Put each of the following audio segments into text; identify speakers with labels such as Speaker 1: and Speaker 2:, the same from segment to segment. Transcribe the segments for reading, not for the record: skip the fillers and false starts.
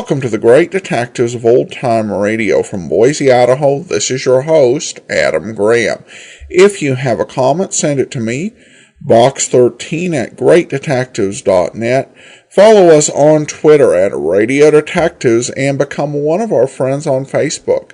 Speaker 1: Welcome to the Great Detectives of Old Time Radio from Boise, Idaho. This is your host, Adam Graham. If you have a comment, send it to me, box13 at greatdetectives.net. Follow us on Twitter at Radio Detectives and become one of our friends on Facebook,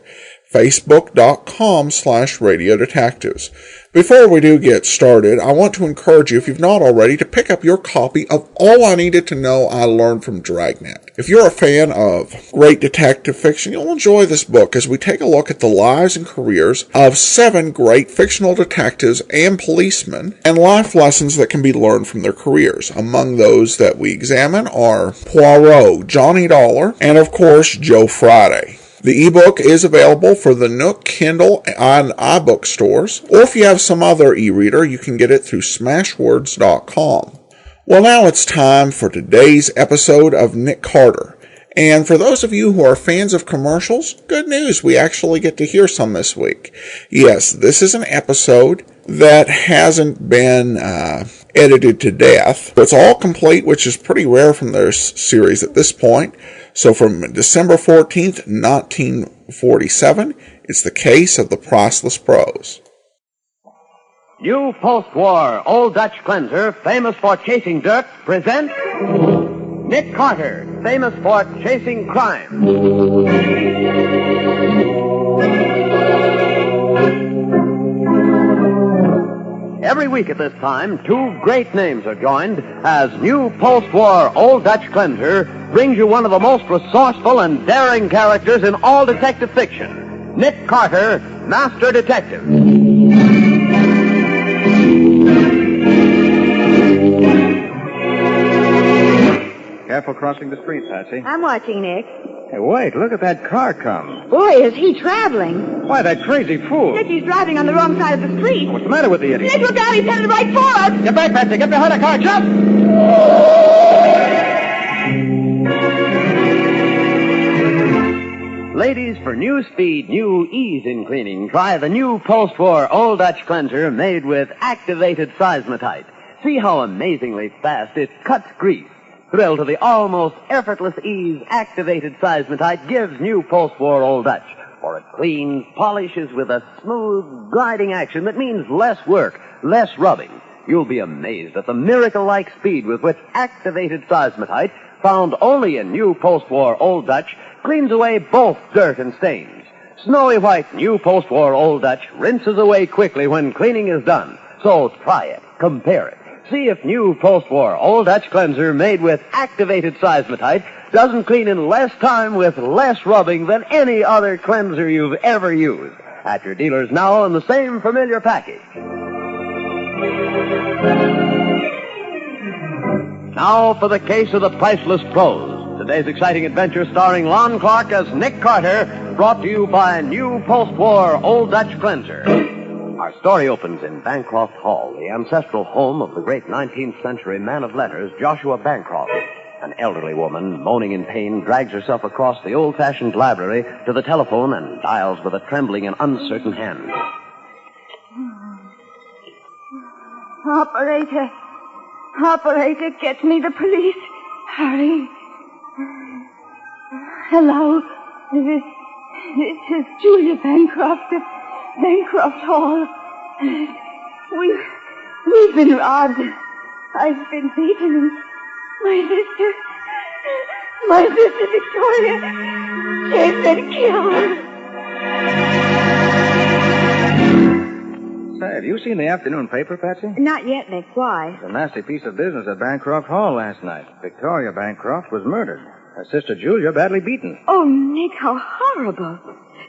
Speaker 1: facebook.com/Radio Detectives. Before we do get started, I want to encourage you, if you've not already, to pick up your copy of All I Needed to Know I Learned from Dragnet. If you're a fan of great detective fiction, you'll enjoy this book as we take a look at the lives and careers of 7 great fictional detectives and policemen and life lessons that can be learned from their careers. Among those that we examine are Poirot, Johnny Dollar, and of course, Joe Friday. The ebook is available for the Nook, Kindle, and iBook stores, or if you have some other e-reader, you can get it through smashwords.com. Well, now it's time for today's episode of Nick Carter. And for those of you who are fans of commercials, good news, we actually get to hear some this week. Yes, this is an episode that hasn't been edited to death. It's all complete, which is pretty rare from their series at this point. So from December 14th, 1947, it's the case of the Priceless Prose.
Speaker 2: New post-war Old Dutch cleanser, famous for chasing dirt, presents Nick Carter, famous for chasing crime. Every week at this time, 2 great names are joined as new post-war Old Dutch cleanser brings you one of the most resourceful and daring characters in all detective fiction, Nick Carter, Master Detective.
Speaker 3: Careful crossing the street, Patsy.
Speaker 4: I'm watching, Nick.
Speaker 3: Hey, wait, look at that car come.
Speaker 4: Boy, is he traveling.
Speaker 3: Why, that crazy fool.
Speaker 4: Nick, he's driving on the wrong side of the street.
Speaker 3: What's the matter with the idiot?
Speaker 4: Nick, look out, he's headed right for us.
Speaker 3: Get back, Patsy. Get behind the car. Jump!
Speaker 2: Ladies, for new speed, new ease in cleaning, try the new post-war Old Dutch cleanser made with activated seismotite. See how amazingly fast it cuts grease. Thrill to the almost effortless ease activated seismotite gives new post-war Old Dutch, for it cleans, polishes with a smooth, gliding action that means less work, less rubbing. You'll be amazed at the miracle-like speed with which activated seismotite, found only in new post-war Old Dutch, cleans away both dirt and stains. Snowy white new post-war Old Dutch rinses away quickly when cleaning is done. So try it, compare it. See if new post-war Old Dutch cleanser made with activated seismotite doesn't clean in less time with less rubbing than any other cleanser you've ever used. At your dealers now in the same familiar package. Now for the case of the Priceless Prose. Today's exciting adventure starring Lon Clark as Nick Carter, brought to you by new post-war Old Dutch cleanser. Our story opens in Bancroft Hall, the ancestral home of the great 19th century man of letters, Joshua Bancroft. An elderly woman, moaning in pain, drags herself across the old-fashioned library to the telephone and dials with a trembling and uncertain hand.
Speaker 4: Operator, get me the police. Hurry. Hello. This is Julia Bancroft of Bancroft Hall. We've been robbed. I've been beaten, and my sister Victoria, she's been killed.
Speaker 3: Say, have you seen the afternoon paper, Patsy?
Speaker 4: Not yet, Nick. Why?
Speaker 3: It's a nasty piece of business at Bancroft Hall last night. Victoria Bancroft was murdered. Her sister Julia badly beaten.
Speaker 4: Oh, Nick, how horrible.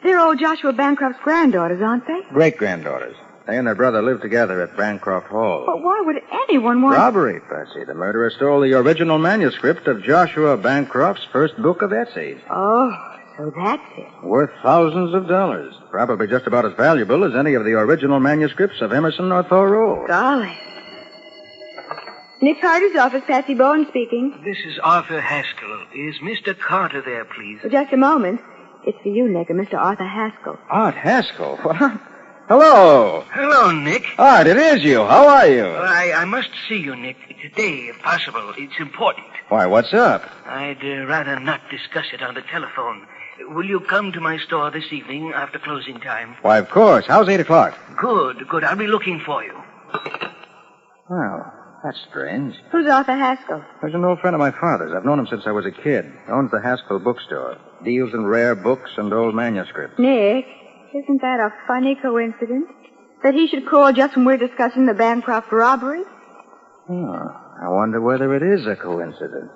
Speaker 4: They're old Joshua Bancroft's granddaughters, aren't they?
Speaker 3: Great-granddaughters. They and their brother lived together at Bancroft Hall.
Speaker 4: But why would anyone want...
Speaker 3: Robbery, Patsy. The murderer stole the original manuscript of Joshua Bancroft's first book of essays.
Speaker 4: Oh, so that's it.
Speaker 3: Worth thousands of dollars. Probably just about as valuable as any of the original manuscripts of Emerson or Thoreau.
Speaker 4: Golly. Nick Carter's office, Patsy Bowen speaking.
Speaker 5: This is Arthur Haskell. Is Mr. Carter there, please?
Speaker 4: Well, just a moment. It's for you, Nick, and Mr. Arthur Haskell.
Speaker 3: Art Haskell? What? Hello.
Speaker 5: Hello, Nick.
Speaker 3: Art, it is you. How are you?
Speaker 5: I must see you, Nick, today, if possible. It's important.
Speaker 3: Why, what's up?
Speaker 5: I'd rather not discuss it on the telephone. Will you come to my store this evening after closing time?
Speaker 3: Why, of course. How's 8 o'clock?
Speaker 5: Good. I'll be looking for you.
Speaker 3: Well, that's strange.
Speaker 4: Who's Arthur Haskell?
Speaker 3: There's an old friend of my father's. I've known him since I was a kid. Owns the Haskell bookstore. Deals in rare books and old manuscripts.
Speaker 4: Nick, isn't that a funny coincidence? That he should call just when we're discussing the Bancroft robbery?
Speaker 3: Oh, I wonder whether it is a coincidence.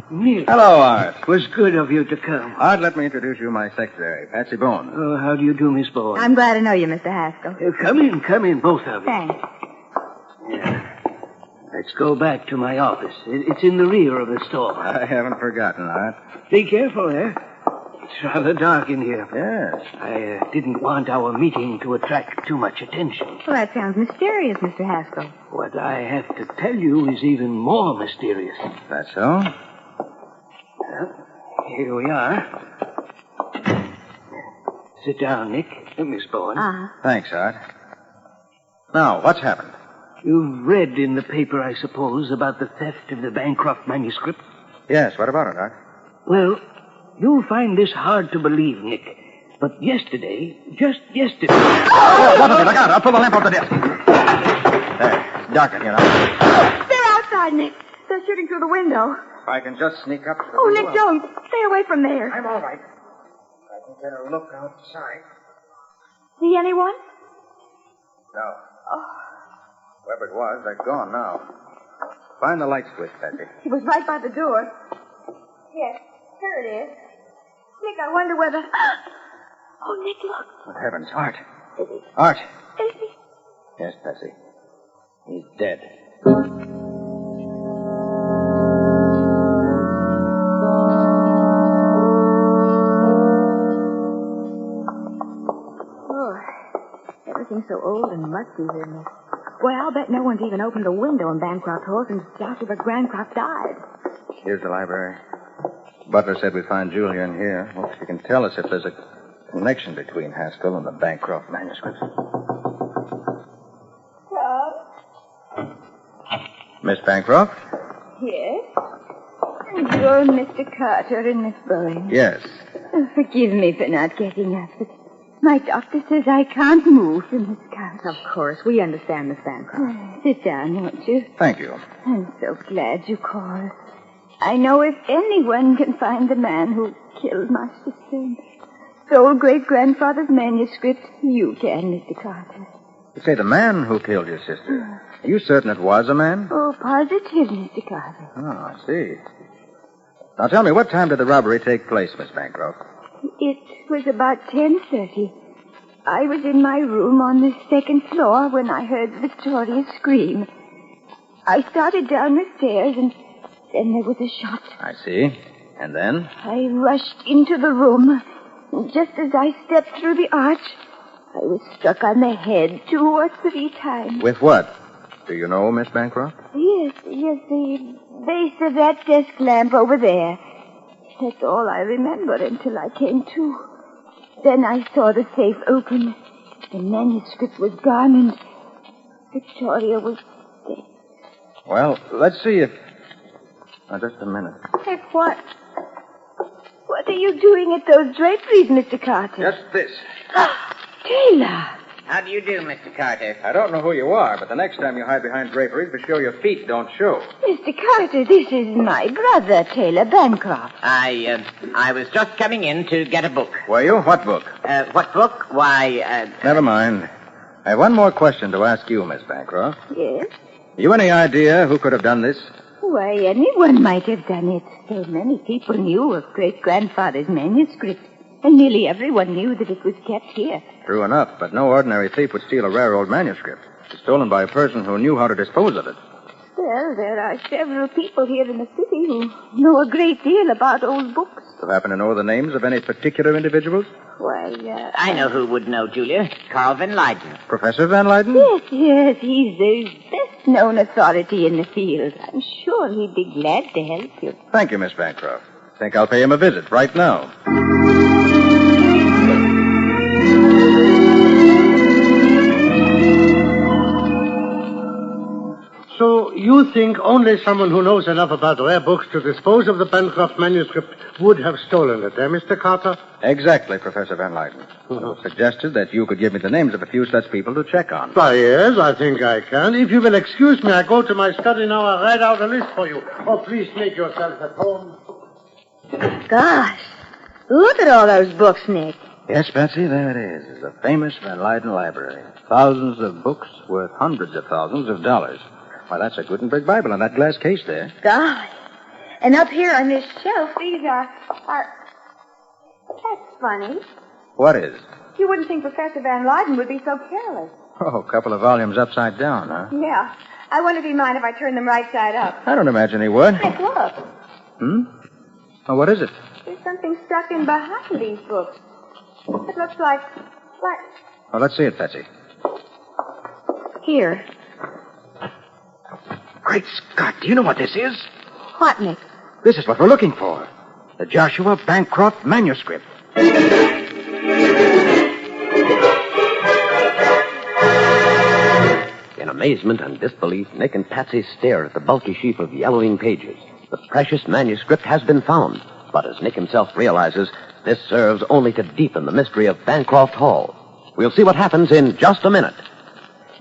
Speaker 5: Nick.
Speaker 3: Hello, Art.
Speaker 5: It was good of you to come.
Speaker 3: Art, let me introduce you my secretary, Patsy Bones.
Speaker 5: Oh, how do you do, Miss Bowen?
Speaker 4: I'm glad to know you, Mr. Haskell.
Speaker 5: Come in, both of you.
Speaker 4: Thanks.
Speaker 5: Yeah. Let's go back to my office. It's in the rear of the store.
Speaker 3: I haven't forgotten, Art.
Speaker 5: Be careful, It's rather dark in here.
Speaker 3: Yes.
Speaker 5: I didn't want our meeting to attract too much attention.
Speaker 4: Well, that sounds mysterious, Mr. Haskell.
Speaker 5: What I have to tell you is even more mysterious.
Speaker 3: That's so?
Speaker 5: Well, here we are. Sit down, Nick. Miss Bowen.
Speaker 3: Thanks, Art. Now, what's happened?
Speaker 5: You've read in the paper, I suppose, about the theft of the Bancroft manuscript?
Speaker 3: Yes, what about it, Art?
Speaker 5: Well, you'll find this hard to believe, Nick. But yesterday, just yesterday...
Speaker 3: Oh, both of you, look out. I'll pull the lamp off the desk. There, it's dark in here now.
Speaker 4: They're outside, Nick. They're shooting through the window.
Speaker 3: If I can just sneak up to the
Speaker 4: Oh,
Speaker 3: window,
Speaker 4: Nick, don't. Stay away from there.
Speaker 3: I'm all right. I can get a look outside.
Speaker 4: See anyone?
Speaker 3: No. Whoever it was, they're gone now. Find the light switch, Patsy.
Speaker 4: He was right by the door. Yes, here it is. Nick, I wonder whether... Oh, Nick, look.
Speaker 3: Good heavens, Art. Art.
Speaker 4: Is he...
Speaker 3: Yes, Patsy. He's dead.
Speaker 4: Oh, everything's so old and musty here, Nick. Boy, I'll bet no one's even opened a window in Bancroft Hall since Joshua Bancroft died.
Speaker 3: Here's the library. Butler said we'd find Julia in here. Well, she can tell us if there's a connection between Haskell and the Bancroft manuscripts.
Speaker 4: Charles?
Speaker 3: Miss Bancroft?
Speaker 4: Yes? And you're Mr. Carter and Miss Bowen.
Speaker 3: Yes.
Speaker 4: Oh, forgive me for not getting up, but my doctor says I can't move from this couch. Of course, we understand, Miss Bancroft. Sit down, won't you?
Speaker 3: Thank you.
Speaker 4: I'm so glad you called. I know if anyone can find the man who killed my sister and stole great-grandfather's manuscript, you can, Mr. Carter.
Speaker 3: You say the man who killed your sister. Are you certain it was a man?
Speaker 4: Oh, positive, Mr. Carter.
Speaker 3: Oh, I see. Now tell me, what time did the robbery take place, Miss Bancroft?
Speaker 4: It was about 10:30. I was in my room on the second floor when I heard Victoria scream. I started down the stairs and then there was a shot.
Speaker 3: I see. And then?
Speaker 4: I rushed into the room. Just as I stepped through the arch, I was struck on the head 2 or 3 times.
Speaker 3: With what? Do you know, Miss Bancroft?
Speaker 4: Yes, the base of that desk lamp over there. That's all I remember until I came to. Then I saw the safe open. The manuscript was gone and Victoria was dead.
Speaker 3: Well, let's see if... Now, just a minute.
Speaker 4: Hey, what? What are you doing at those draperies, Mr. Carter?
Speaker 3: Just this.
Speaker 4: Taylor!
Speaker 6: How do you do, Mr. Carter?
Speaker 3: I don't know who you are, but the next time you hide behind draperies, be sure your feet don't show.
Speaker 4: Mr. Carter, this is my brother, Taylor Bancroft.
Speaker 6: I was just coming in to get a book.
Speaker 3: Were you? What book?
Speaker 6: What book? Why,
Speaker 3: Never mind. I have one more question to ask you, Miss Bancroft.
Speaker 4: Yes?
Speaker 3: You any idea who could have done this?
Speaker 4: Why, anyone might have done it. So many people knew of great-grandfather's manuscript, and nearly everyone knew that it was kept here.
Speaker 3: True enough, but no ordinary thief would steal a rare old manuscript. It's stolen by a person who knew how to dispose of it.
Speaker 4: Well, there are several people here in the city who know a great deal about old books.
Speaker 3: Do you happen to know the names of any particular individuals?
Speaker 4: Why,
Speaker 6: I know who would know, Julia. Carl Van Leyden.
Speaker 3: Professor Van Leyden?
Speaker 4: yes, he's the best-known authority in the field. I'm sure he'd be glad to help you.
Speaker 3: Thank you, Miss Bancroft. Think I'll pay him a visit right now.
Speaker 7: So you think only someone who knows enough about rare books to dispose of the Bancroft manuscript would have stolen it, eh, Mr. Carter?
Speaker 3: Exactly, Professor Van Leyden. It was suggested that you could give me the names of a few such people to check on.
Speaker 7: Why, yes, I think I can. If you will excuse me, I go to my study now. I'll write out a list for you. Oh, please make yourself at home.
Speaker 4: Gosh, look at all those books, Nick.
Speaker 3: Yes, Betsy, there it is. The famous Van Leyden Library. Thousands of books worth hundreds of thousands of dollars. Why, that's a Gutenberg Bible in that glass case there.
Speaker 4: Gosh. And up here on this shelf, these are... That's funny.
Speaker 3: What is?
Speaker 4: You wouldn't think Professor Van Leyden would be so careless.
Speaker 3: Oh, a couple of volumes upside down, huh?
Speaker 4: Yeah. I wonder if he'd mind if I turn them right side up.
Speaker 3: I don't imagine he would.
Speaker 4: Nick, look.
Speaker 3: Oh, what is it?
Speaker 4: There's something stuck in behind these books. It looks like...
Speaker 3: Oh, let's see it, Betsy.
Speaker 4: Here.
Speaker 5: Great Scott, do you know what this is?
Speaker 4: What, Nick?
Speaker 5: This is what we're looking for. The Joshua Bancroft manuscript.
Speaker 2: In amazement and disbelief, Nick and Patsy stare at the bulky sheaf of yellowing pages. The precious manuscript has been found, but as Nick himself realizes, this serves only to deepen the mystery of Bancroft Hall. We'll see what happens in just a minute.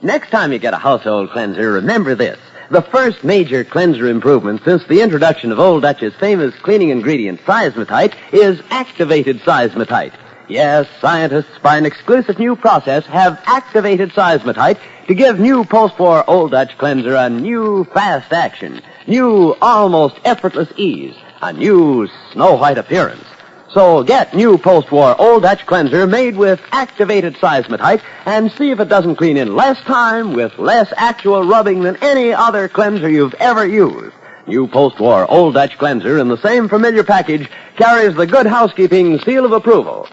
Speaker 2: Next time you get a household cleanser, remember this. The first major cleanser improvement since the introduction of Old Dutch's famous cleaning ingredient, seismotite, is activated seismotite. Yes, scientists, by an exclusive new process, have activated seismotite to give new post-war Old Dutch cleanser a new fast action, new almost effortless ease, a new snow-white appearance. So get new post-war Old Dutch cleanser made with activated seismotite and see if it doesn't clean in less time with less actual rubbing than any other cleanser you've ever used. New post-war Old Dutch cleanser in the same familiar package carries the Good Housekeeping seal of approval.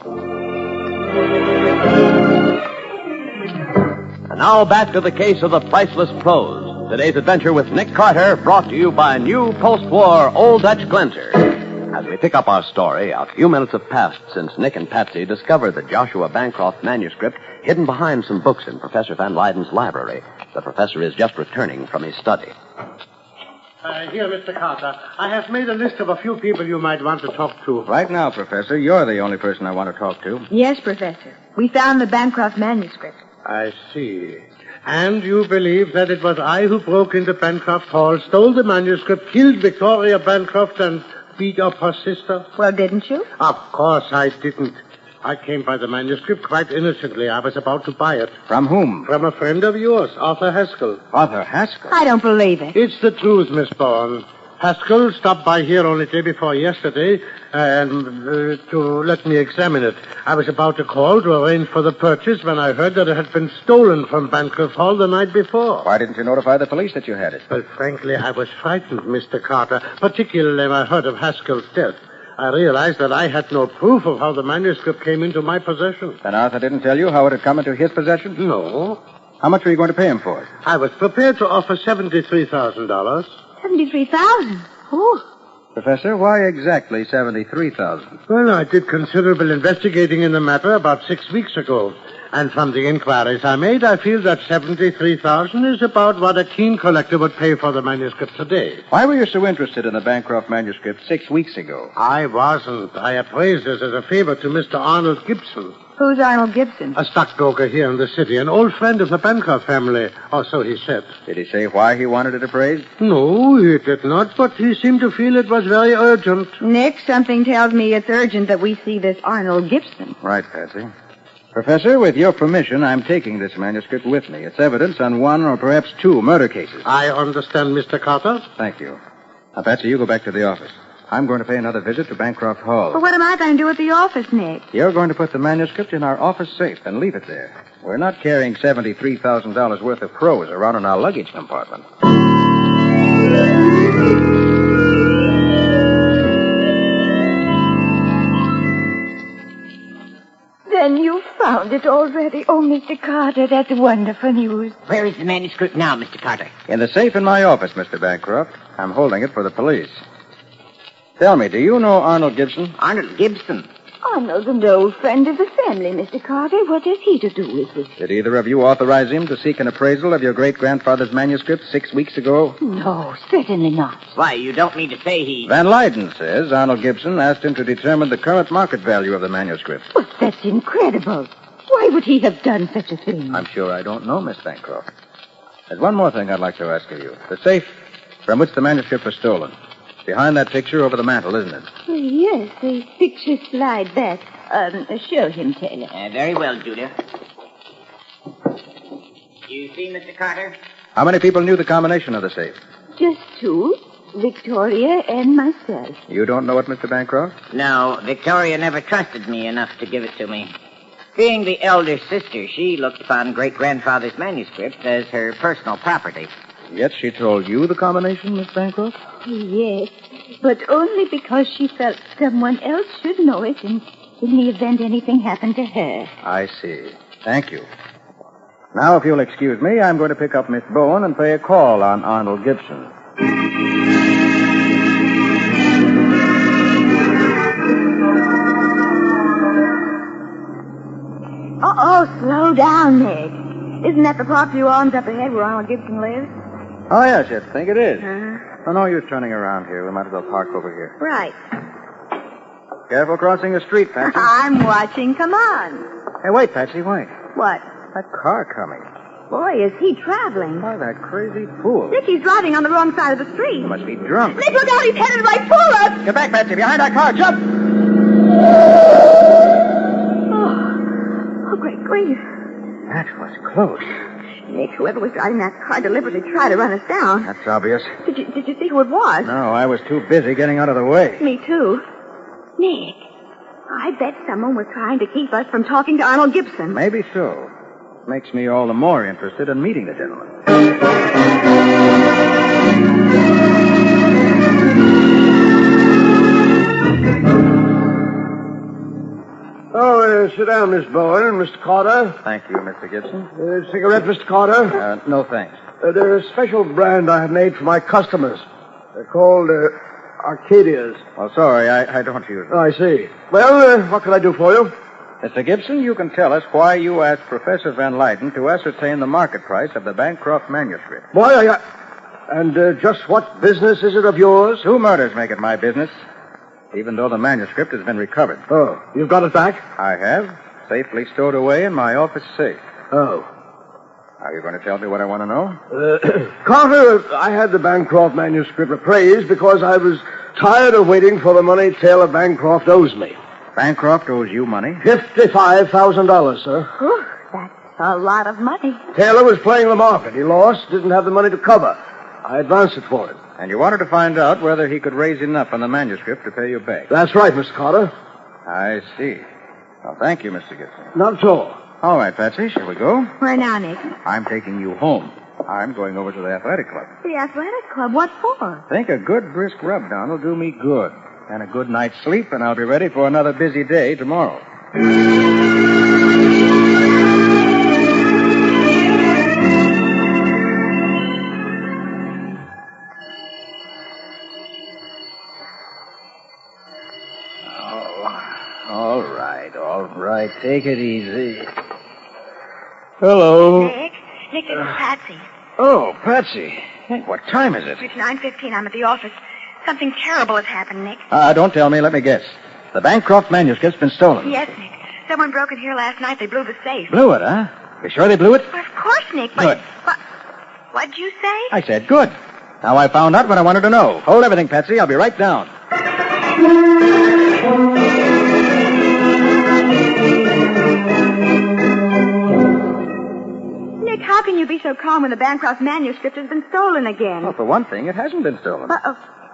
Speaker 2: And now back to the case of the Priceless Prose. Today's adventure with Nick Carter, brought to you by new post-war Old Dutch cleanser. As we pick up our story, a few minutes have passed since Nick and Patsy discovered the Joshua Bancroft manuscript hidden behind some books in Professor Van Leyden's library. The professor is just returning from his study.
Speaker 7: Here, Mr. Carter. I have made a list of a few people you might want to talk to.
Speaker 3: Right now, Professor, you're the only person I want to talk to.
Speaker 4: Yes, Professor. We found the Bancroft manuscript.
Speaker 7: I see. And you believe that it was I who broke into Bancroft Hall, stole the manuscript, killed Victoria Bancroft, and beat up her sister?
Speaker 4: Well, didn't you?
Speaker 7: Of course I didn't. I came by the manuscript quite innocently. I was about to buy it.
Speaker 3: From whom?
Speaker 7: From a friend of yours, Arthur Haskell.
Speaker 3: Arthur Haskell?
Speaker 4: I don't believe it.
Speaker 7: It's the truth, Miss Bourne. Haskell stopped by here only day before yesterday to let me examine it. I was about to call to arrange for the purchase when I heard that it had been stolen from Bancroft Hall the night before.
Speaker 3: Why didn't you notify the police that you had it?
Speaker 7: Well, frankly, I was frightened, Mr. Carter, particularly when I heard of Haskell's death. I realized that I had no proof of how the manuscript came into my possession.
Speaker 3: And Arthur didn't tell you how it had come into his possession?
Speaker 7: No.
Speaker 3: How much were you going to pay him for it?
Speaker 7: I was prepared to offer $73,000.
Speaker 4: 73,000. Ooh.
Speaker 3: Professor, why exactly $73,000?
Speaker 7: Well, I did considerable investigating in the matter about 6 weeks ago. And from the inquiries I made, I feel that $73,000 is about what a keen collector would pay for the manuscript today.
Speaker 3: Why were you so interested in the Bancroft manuscript 6 weeks ago?
Speaker 7: I wasn't. I appraised this as a favor to Mr. Arnold Gibson.
Speaker 4: Who's Arnold Gibson?
Speaker 7: A stockbroker here in the city, an old friend of the Bancroft family, or so he said.
Speaker 3: Did he say why he wanted it appraised?
Speaker 7: No, he did not, but he seemed to feel it was very urgent.
Speaker 4: Nick, something tells me it's urgent that we see this Arnold Gibson.
Speaker 3: Right, Patsy. Professor, with your permission, I'm taking this manuscript with me. It's evidence on one or perhaps two murder cases.
Speaker 7: I understand, Mr. Carter.
Speaker 3: Thank you. Now, Patsy, you go back to the office. I'm going to pay another visit to Bancroft Hall.
Speaker 4: But what am I going to do at the office, Nick?
Speaker 3: You're going to put the manuscript in our office safe and leave it there. We're not carrying $73,000 worth of prose around in our luggage compartment.
Speaker 4: Then you found it already. Oh, Mr. Carter, that's wonderful news.
Speaker 6: Where is the manuscript now, Mr. Carter?
Speaker 3: In the safe in my office, Mr. Bancroft. I'm holding it for the police. Tell me, do you know Arnold Gibson?
Speaker 6: Arnold Gibson.
Speaker 4: Arnold's an old friend of the family, Mr. Carter. What has he to do with it?
Speaker 3: Did either of you authorize him to seek an appraisal of your great-grandfather's manuscript 6 weeks ago?
Speaker 4: No, certainly not.
Speaker 6: Why, you don't mean to say he...
Speaker 3: Van Leyden says Arnold Gibson asked him to determine the current market value of the manuscript.
Speaker 4: But that's incredible. Why would he have done such a thing?
Speaker 3: I'm sure I don't know, Miss Bancroft. There's one more thing I'd like to ask of you. The safe from which the manuscript was stolen. Behind that picture over the mantel, isn't it?
Speaker 4: Oh, yes, the picture slide back. Show him, Taylor.
Speaker 6: Very well, Julia. You see, Mr. Carter?
Speaker 3: How many people knew the combination of the safe?
Speaker 4: Just two, Victoria and myself.
Speaker 3: You don't know it, Mr. Bancroft?
Speaker 6: No, Victoria never trusted me enough to give it to me. Being the elder sister, she looked upon great-grandfather's manuscript as her personal property.
Speaker 3: Yet she told you the combination, Miss Bancroft?
Speaker 4: Yes, but only because she felt someone else should know it in the event anything happened to her.
Speaker 3: I see. Thank you. Now, if you'll excuse me, I'm going to pick up Miss Bowen and pay a call on Arnold Gibson.
Speaker 4: Slow down, Nick. Isn't that the property arms up ahead where Arnold Gibson lives?
Speaker 3: Oh, yes, I think it is.
Speaker 4: Uh-huh.
Speaker 3: Oh, no use turning around here. We might as well park over here.
Speaker 4: Right.
Speaker 3: Careful crossing the street, Patsy.
Speaker 4: I'm watching. Come on.
Speaker 3: Hey, wait, Patsy, wait.
Speaker 4: What?
Speaker 3: That car coming.
Speaker 4: Boy, is he traveling.
Speaker 3: Why, that crazy fool.
Speaker 4: Nick, he's driving on the wrong side of the street.
Speaker 3: He must be drunk.
Speaker 4: Nick, look out. He's headed right for us.
Speaker 3: Get back, Patsy. Behind that car. Jump!
Speaker 4: Oh, great grief.
Speaker 3: That was close.
Speaker 4: Nick, whoever was driving that car deliberately tried to run us down.
Speaker 3: That's obvious.
Speaker 4: Did you see who it was?
Speaker 3: No, I was too busy getting out of the way.
Speaker 4: Me too. Nick, I bet someone was trying to keep us from talking to Arnold Gibson.
Speaker 3: Maybe so. Makes me all the more interested in meeting the gentleman.
Speaker 7: Oh, sit down, Miss Bowen and Mr. Carter.
Speaker 3: Thank you, Mr. Gibson.
Speaker 7: Cigarette, Mr. Carter?
Speaker 3: No thanks.
Speaker 7: They're a special brand I have made for my customers. They're called Arcadias.
Speaker 3: Well, sorry, I don't use them.
Speaker 7: Oh, I see. Well, what can I do for you?
Speaker 3: Mr. Gibson, you can tell us why you asked Professor Van Leyden to ascertain the market price of the Bancroft manuscript.
Speaker 7: Why, and just what business is it of yours?
Speaker 3: 2 murders make it my business, even though the manuscript has been recovered.
Speaker 7: Oh, you've got it back?
Speaker 3: I have, safely stowed away in my office safe.
Speaker 7: Oh.
Speaker 3: Are you going to tell me what I want to know?
Speaker 7: Carter, I had the Bancroft manuscript appraised because I was tired of waiting for the money Taylor Bancroft owes me.
Speaker 3: Bancroft owes you money?
Speaker 7: $55,000, sir.
Speaker 4: Whew, that's a lot of money.
Speaker 7: Taylor was playing the market. He lost, didn't have the money to cover. I advanced it for him.
Speaker 3: And you wanted to find out whether he could raise enough on the manuscript to pay you back.
Speaker 7: That's right, Mr. Carter.
Speaker 3: I see. Well, thank you, Mr. Gibson.
Speaker 7: Not at all.
Speaker 3: All right, Patsy, shall we go?
Speaker 4: Where now, Nick?
Speaker 3: I'm taking you home. I'm going over to the athletic club.
Speaker 4: The athletic club? What for?
Speaker 3: Think a good brisk rub down will do me good. And a good night's sleep, and I'll be ready for another busy day tomorrow. All right. Take it easy. Hello.
Speaker 4: Nick, this is Patsy.
Speaker 3: Oh, Patsy. Hey, what time is it?
Speaker 4: It's 9:15. I'm at the office. Something terrible has happened, Nick.
Speaker 3: Don't tell me. Let me guess. The Bancroft manuscript's been stolen.
Speaker 4: Yes, Nick. Someone broke in here last night. They blew the safe.
Speaker 3: Blew it, huh? You sure they blew it?
Speaker 4: Well, of course, Nick. But,
Speaker 3: Good.
Speaker 4: What'd you say?
Speaker 3: I said good. Now I found out what I wanted to know. Hold everything, Patsy. I'll be right down.
Speaker 4: Nick, how can you be so calm when the Bancroft manuscript has been stolen again?
Speaker 3: Well, for one thing, it hasn't been stolen.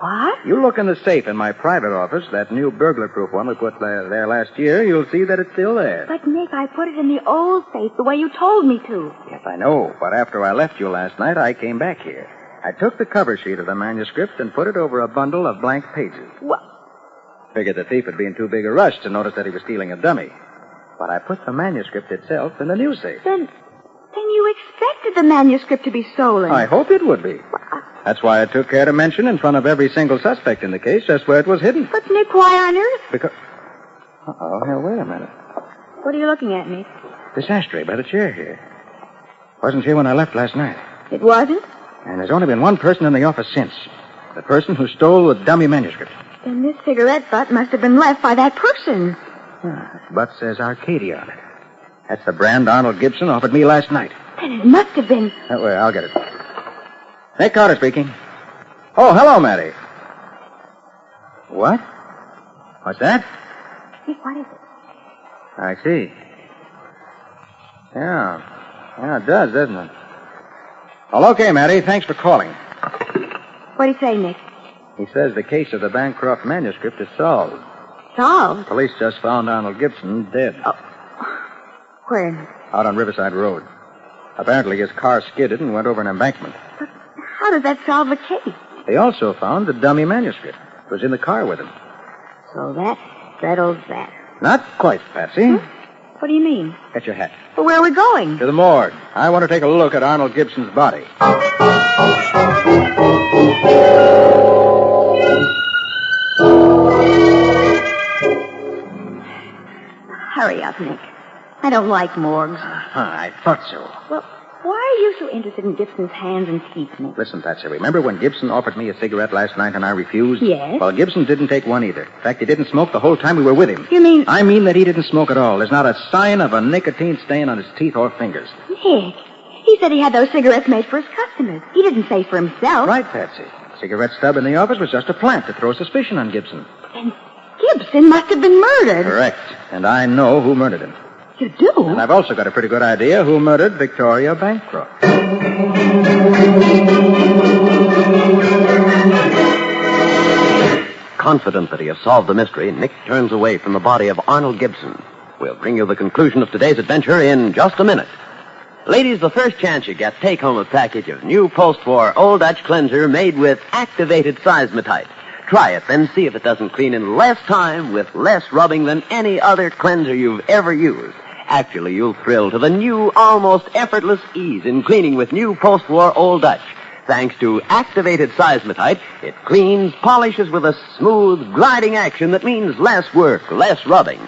Speaker 4: What?
Speaker 3: You look in the safe in my private office, that new burglar-proof one we put there last year, you'll see that it's still there.
Speaker 4: But, Nick, I put it in the old safe the way you told me to.
Speaker 3: Yes, I know. But after I left you last night, I came back here. I took the cover sheet of the manuscript and put it over a bundle of blank pages.
Speaker 4: What?
Speaker 3: Figured the thief would be in too big a rush to notice that he was stealing a dummy. But I put the manuscript itself in the new safe.
Speaker 4: Then you expected the manuscript to be stolen.
Speaker 3: I hoped it would be. That's why I took care to mention in front of every single suspect in the case just where it was hidden.
Speaker 4: But, Nick, why on earth?
Speaker 3: Because... Uh-oh, here, wait a minute.
Speaker 4: What are you looking at, Nick?
Speaker 3: This ashtray by the chair here. Wasn't here when I left last night.
Speaker 4: It wasn't?
Speaker 3: And there's only been one person in the office since. The person who stole the dummy manuscript.
Speaker 4: Then this cigarette butt must have been left by that person.
Speaker 3: This butt says Arcadia on it. That's the brand Arnold Gibson offered me last night.
Speaker 4: Then it must have been...
Speaker 3: That way, I'll get it. Nick Carter speaking. Oh, hello, Matty. What? What's that?
Speaker 4: Nick, what is it?
Speaker 3: I see. Yeah, it does, doesn't it? Well, okay, Matty. Thanks for calling.
Speaker 4: What do you say, Nick?
Speaker 3: He says the case of the Bancroft manuscript is solved.
Speaker 4: Solved?
Speaker 3: Police just found Arnold Gibson dead.
Speaker 4: Oh. Where?
Speaker 3: Out on Riverside Road. Apparently his car skidded and went over an embankment.
Speaker 4: But how does that solve the case?
Speaker 3: They also found the dummy manuscript. It was in the car with him.
Speaker 4: So that settles that.
Speaker 3: Not quite, Patsy.
Speaker 4: What do you mean?
Speaker 3: Get your hat.
Speaker 4: Well, where are we going?
Speaker 3: To the morgue. I want to take a look at Arnold Gibson's body.
Speaker 4: Hurry up, Nick. I don't like morgues.
Speaker 3: I thought so.
Speaker 4: Well, why are you so interested in Gibson's hands and teeth, Nick?
Speaker 3: Listen, Patsy, remember when Gibson offered me a cigarette last night and I refused?
Speaker 4: Yes.
Speaker 3: Well, Gibson didn't take one either. In fact, he didn't smoke the whole time we were with him.
Speaker 4: You mean...
Speaker 3: I mean that he didn't smoke at all. There's not a sign of a nicotine stain on his teeth or fingers.
Speaker 4: Nick, he said he had those cigarettes made for his customers. He didn't say for himself.
Speaker 3: Right, Patsy. The cigarette stub in the office was just a plant to throw suspicion on Gibson.
Speaker 4: Then Gibson must have been murdered.
Speaker 3: Correct. And I know who murdered him.
Speaker 4: You do?
Speaker 3: And I've also got a pretty good idea who murdered Victoria Bancroft.
Speaker 2: Confident that he has solved the mystery, Nick turns away from the body of Arnold Gibson. We'll bring you the conclusion of today's adventure in just a minute. Ladies, the first chance you get, take home a package of new post-war Old Dutch cleanser made with activated seismotite. Try it, then see if it doesn't clean in less time with less rubbing than any other cleanser you've ever used. Actually, you'll thrill to the new, almost effortless ease in cleaning with new post-war Old Dutch. Thanks to activated seismotite, it cleans, polishes with a smooth, gliding action that means less work, less rubbing.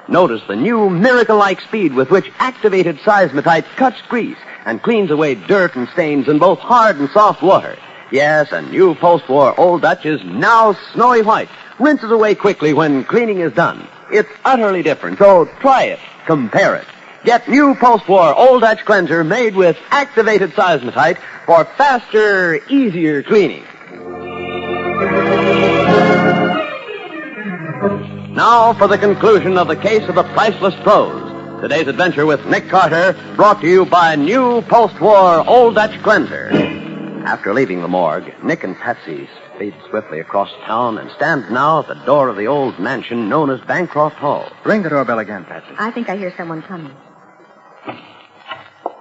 Speaker 2: Notice the new miracle-like speed with which activated seismotite cuts grease and cleans away dirt and stains in both hard and soft water. Yes, a new post-war Old Dutch is now snowy white, rinses away quickly when cleaning is done. It's utterly different, so try it. Compare it. Get new post-war Old Dutch cleanser made with activated seismotite for faster, easier cleaning. Now for the conclusion of the case of the Priceless Prose. Today's adventure with Nick Carter, brought to you by new post-war Old Dutch cleanser. After leaving the morgue, Nick and Patsy speed swiftly across town and stand now at the door of the old mansion known as Bancroft Hall.
Speaker 3: Ring the doorbell again, Patsy.
Speaker 4: I think I hear someone coming.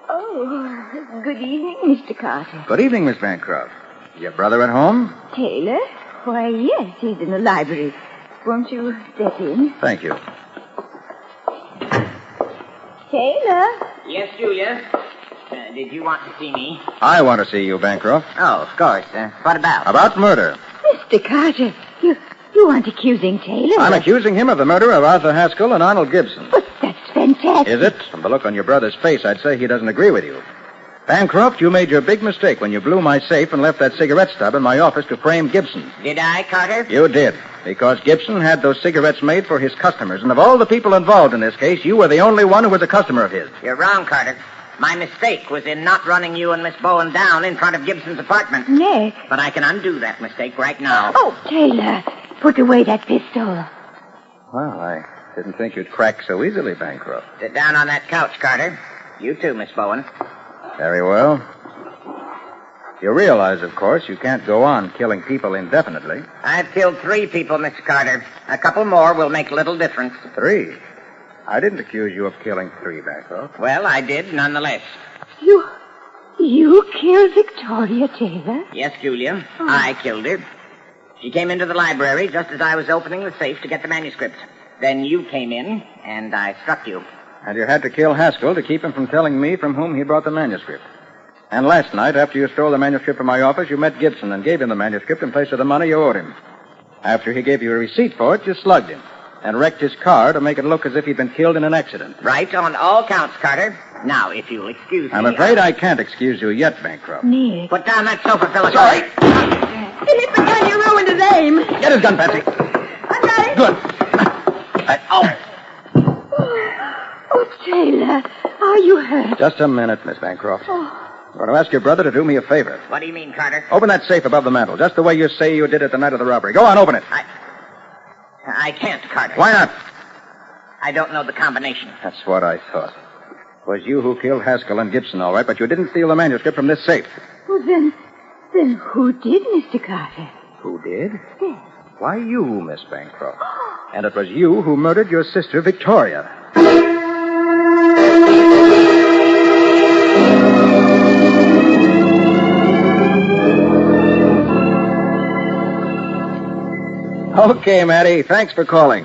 Speaker 4: Oh, good evening, Mr. Carter.
Speaker 3: Good evening, Miss Bancroft. Your brother at home?
Speaker 4: Taylor? Why, yes, he's in the library. Won't you step in?
Speaker 3: Thank you.
Speaker 4: Taylor?
Speaker 6: Yes, Julia? Did you want to see me?
Speaker 3: I want to see you, Bancroft.
Speaker 6: Oh, of course. What about?
Speaker 3: About murder.
Speaker 4: Mr. Carter, you aren't accusing Taylor.
Speaker 3: I'm accusing him of the murder of Arthur Haskell and Arnold Gibson.
Speaker 4: But that's fantastic.
Speaker 3: Is it? From the look on your brother's face, I'd say he doesn't agree with you. Bancroft, you made your big mistake when you blew my safe and left that cigarette stub in my office to frame Gibson.
Speaker 6: Did I, Carter?
Speaker 3: You did, because Gibson had those cigarettes made for his customers, and of all the people involved in this case, you were the only one who was a customer of his.
Speaker 6: You're wrong, Carter. My mistake was in not running you and Miss Bowen down in front of Gibson's apartment.
Speaker 4: Nick.
Speaker 6: But I can undo that mistake right now.
Speaker 4: Oh, Taylor, put away that pistol.
Speaker 3: Well, I didn't think you'd crack so easily, Bancroft.
Speaker 6: Sit down on that couch, Carter. You too, Miss Bowen.
Speaker 3: Very well. You realize, of course, you can't go on killing people indefinitely.
Speaker 6: I've killed 3 people, Mr. Carter. A couple more will make little difference.
Speaker 3: 3? I didn't accuse you of killing 3, Bancroft.
Speaker 6: Well, I did, nonetheless.
Speaker 4: You You killed Victoria Taylor?
Speaker 6: Yes, Julia. I killed her. She came into the library just as I was opening the safe to get the manuscript. Then you came in, and I struck you.
Speaker 3: And you had to kill Haskell to keep him from telling me from whom he brought the manuscript. And last night, after you stole the manuscript from my office, you met Gibson and gave him the manuscript in place of the money you owed him. After he gave you a receipt for it, you slugged him and wrecked his car to make it look as if he'd been killed in an accident.
Speaker 6: Right on all counts, Carter. Now, if you'll excuse me...
Speaker 3: I'm afraid I can't excuse you yet, Bancroft.
Speaker 4: Nick.
Speaker 6: Put down that sofa, Phyllis.
Speaker 3: Sorry.
Speaker 4: It is the gun you ruined his aim.
Speaker 3: Get his gun, Patsy.
Speaker 4: I got it.
Speaker 3: Good.
Speaker 4: Oh, Taylor, are you hurt?
Speaker 3: Just a minute, Miss Bancroft. I'm going to ask your brother to do me a favor.
Speaker 6: What do you mean, Carter?
Speaker 3: Open that safe above the mantel, just the way you say you did it the night of the robbery. Go on, open it.
Speaker 6: I can't, Carter.
Speaker 3: Why not?
Speaker 6: I don't know the combination.
Speaker 3: That's what I thought. It was you who killed Haskell and Gibson, all right, but you didn't steal the manuscript from this safe.
Speaker 4: Well, then who did, Mr. Carter?
Speaker 3: Who did?
Speaker 4: Yes.
Speaker 3: Why, you, Miss Bancroft. And it was you who murdered your sister, Victoria. Okay, Matty. Thanks for calling.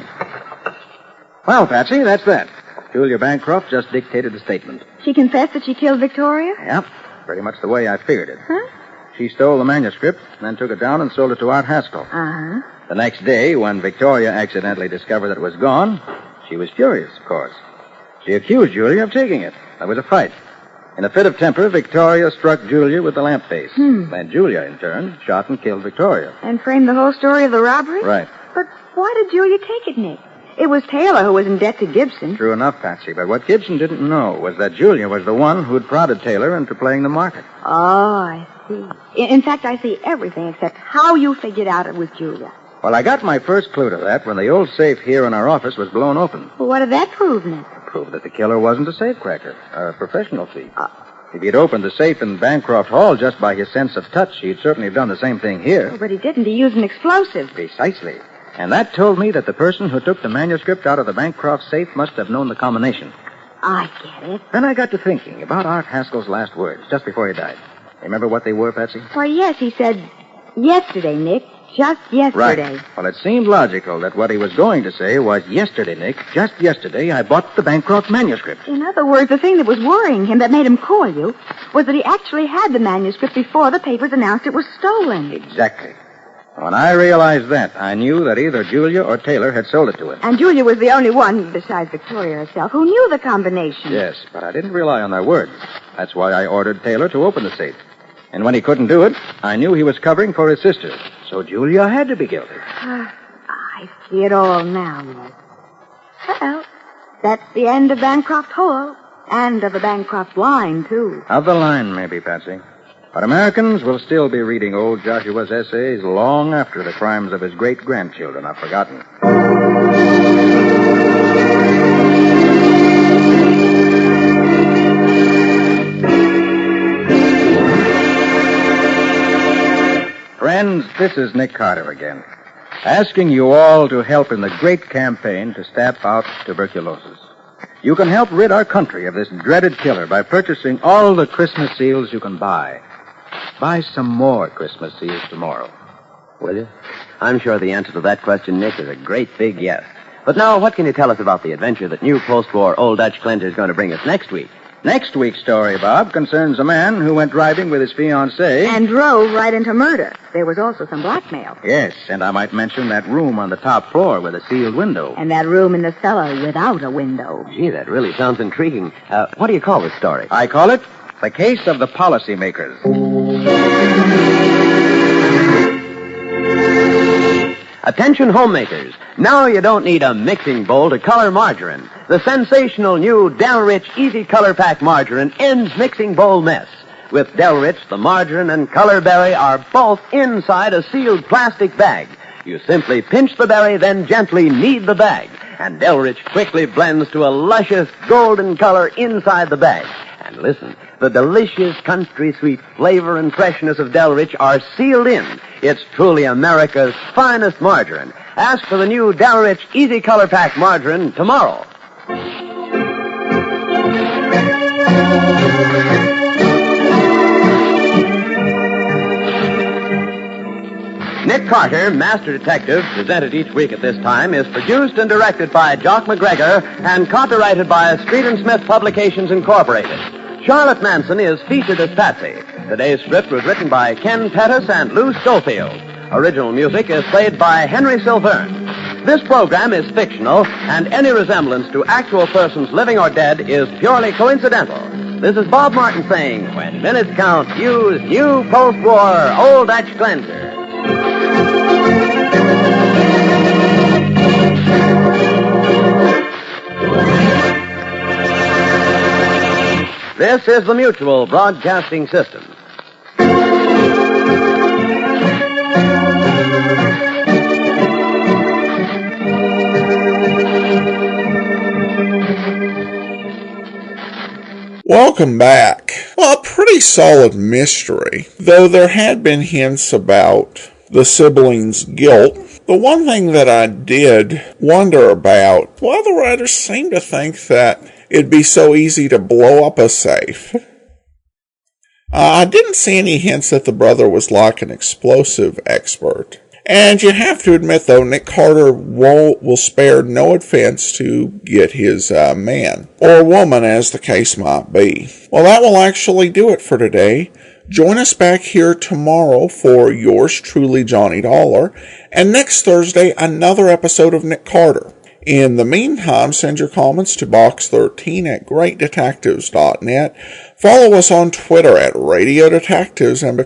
Speaker 3: Well, Patsy, that's that. Julia Bancroft just dictated the statement.
Speaker 4: She confessed that she killed Victoria?
Speaker 3: Yep. Pretty much the way I figured it.
Speaker 4: Huh?
Speaker 3: She stole the manuscript, then took it down and sold it to Art Haskell.
Speaker 4: Uh-huh.
Speaker 3: The next day, when Victoria accidentally discovered that it was gone, she was furious, of course. She accused Julia of taking it. There was a fight. In a fit of temper, Victoria struck Julia with the lamp face. Then Julia, in turn, shot and killed Victoria.
Speaker 4: And framed the whole story of the robbery?
Speaker 3: Right.
Speaker 4: But why did Julia take it, Nick? It was Taylor who was in debt to Gibson.
Speaker 3: True enough, Patsy, but what Gibson didn't know was that Julia was the one who'd prodded Taylor into playing the market.
Speaker 4: Oh, I see. In fact, I see everything except how you figured out it was Julia.
Speaker 3: Well, I got my first clue to that when the old safe here in our office was blown open.
Speaker 4: Well, what did that prove, Nick?
Speaker 3: Proved that the killer wasn't a safecracker, a professional thief. If he'd opened the safe in Bancroft Hall just by his sense of touch, he'd certainly have done the same thing here.
Speaker 4: Oh, but he didn't. He used an explosive.
Speaker 3: Precisely. And that told me that the person who took the manuscript out of the Bancroft safe must have known the combination.
Speaker 4: I get it.
Speaker 3: Then I got to thinking about Art Haskell's last words, just before he died. Remember what they were, Patsy?
Speaker 4: Why, yes, he said, yesterday, Nick. Just yesterday.
Speaker 3: Right. Well, it seemed logical that what he was going to say was, yesterday, Nick, just yesterday, I bought the Bancroft manuscript.
Speaker 4: In other words, the thing that was worrying him, that made him call you, was that he actually had the manuscript before the papers announced it was stolen.
Speaker 3: Exactly. When I realized that, I knew that either Julia or Taylor had sold it to him.
Speaker 4: And Julia was the only one, besides Victoria herself, who knew the combination.
Speaker 3: Yes, but I didn't rely on their word. That's why I ordered Taylor to open the safe. And when he couldn't do it, I knew he was covering for his sister. So Julia had to be guilty.
Speaker 4: I see it all now, Nick. Well, that's the end of Bancroft Hall. And of the Bancroft line, too.
Speaker 3: Of the line, maybe, Patsy. But Americans will still be reading old Joshua's essays long after the crimes of his great-grandchildren are forgotten. Friends, this is Nick Carter again, asking you all to help in the great campaign to stamp out tuberculosis. You can help rid our country of this dreaded killer by purchasing all the Christmas seals you can buy. Buy some more Christmas seals tomorrow.
Speaker 2: Will you? I'm sure the answer to that question, Nick, is a great big yes. But now, what can you tell us about the adventure that new post-war Old Dutch cleanser is going to bring us next week?
Speaker 3: Next week's story, Bob, concerns a man who went driving with his fiancée.
Speaker 4: And drove right into murder. There was also some blackmail.
Speaker 3: Yes, and I might mention that room on the top floor with a sealed window.
Speaker 4: And that room in the cellar without a window.
Speaker 2: Gee, that really sounds intriguing. What do you call this story?
Speaker 3: I call it The Case of the Policymakers.
Speaker 2: Attention homemakers. Now you don't need a mixing bowl to color margarine. The sensational new Del Rich Easy Color Pack margarine ends mixing bowl mess. With Del Rich, the margarine and color berry are both inside a sealed plastic bag. You simply pinch the berry, then gently knead the bag. And Del Rich quickly blends to a luscious golden color inside the bag. And listen, the delicious country sweet flavor and freshness of Del Rich are sealed in. It's truly America's finest margarine. Ask for the new Del Rich Easy Color Pack margarine tomorrow. Nick Carter, Master Detective, presented each week at this time, is produced and directed by Jock McGregor and copyrighted by Street and Smith Publications Incorporated. Charlotte Manson is featured as Patsy. Today's script was written by Ken Pettis and Lou Schofield. Original music is played by Henry Silverne. This program is fictional, and any resemblance to actual persons living or dead is purely coincidental. This is Bob Martin saying, when minutes count, use new post-war Old Dutch Cleanser. This is the Mutual Broadcasting System.
Speaker 1: Welcome back. Well, a pretty solid mystery, though there had been hints about the siblings' guilt. The one thing that I did wonder about, why the writers seem to think that it'd be so easy to blow up a safe. I didn't see any hints that the brother was like an explosive expert. And you have to admit, though, Nick Carter will spare no expense to get his man, or woman, as the case might be. Well, that will actually do it for today. Join us back here tomorrow for yours truly, Johnny Dollar, and next Thursday, another episode of Nick Carter. In the meantime, send your comments to box13@greatdetectives.net. Follow us on Twitter @RadioDetectives, and